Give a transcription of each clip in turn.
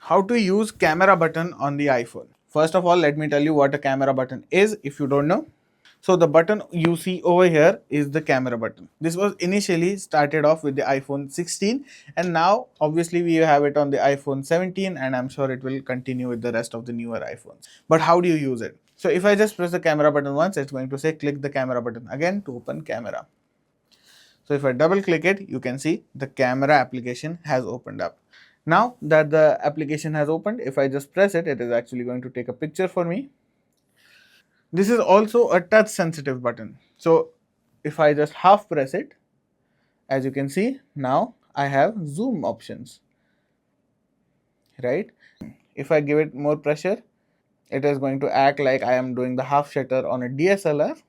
How to use camera button on the iPhone. First of all, let me tell you what a camera button is if you don't know. So the button you see over here is the camera button. This was initially started off with the iPhone 16 and now obviously we have it on the iPhone 17 and I'm sure it will continue with the rest of the newer iPhones. But how do you use it? So if I just press the camera button once, it's going to say click the camera button again to open camera. So if I double click it, you can see the camera application has opened up. Now that the application has opened, if I just press it, it is actually going to take a picture for me. This is also a touch sensitive button. So if I just half press it, as you can see, now I have zoom options, right? If I give it more pressure, it is going to act like I am doing the half shutter on a DSLR.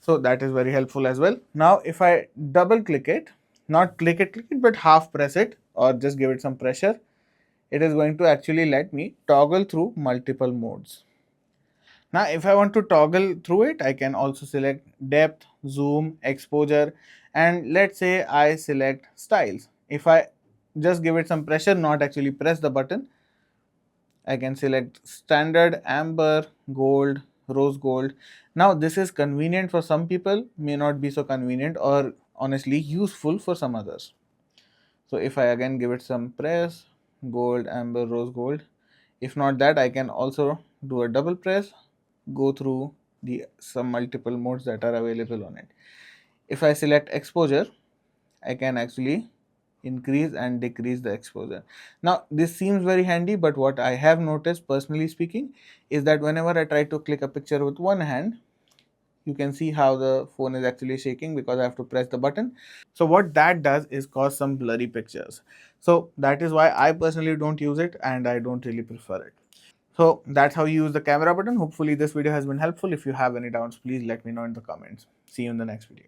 So that is very helpful as well. Now if I double click it, not click it, but half press it or just give it some pressure, it is going to actually let me toggle through multiple modes. Now if I want to toggle through it, I can also select depth, zoom, exposure, and let's say I select styles. If I just give it some pressure, not actually press the button, I can select standard, amber, gold, rose gold. Now this is convenient for some people, may not be so convenient or honestly useful for some others. So if I again give it some press, gold, amber, rose gold. If not that, I can also do a double press, go through the some multiple modes that are available on it. If I select exposure, I can actually increase and decrease the exposure. Now this seems very handy, but what I have noticed personally speaking is that whenever I try to click a picture with one hand, you can see how the phone is actually shaking because I have to press the button. So what that does is cause some blurry pictures. So that is why I personally don't use it and I don't really prefer it. So that's how you use the camera button. Hopefully this video has been helpful. If you have any doubts, please let me know in the comments. See you in the next video.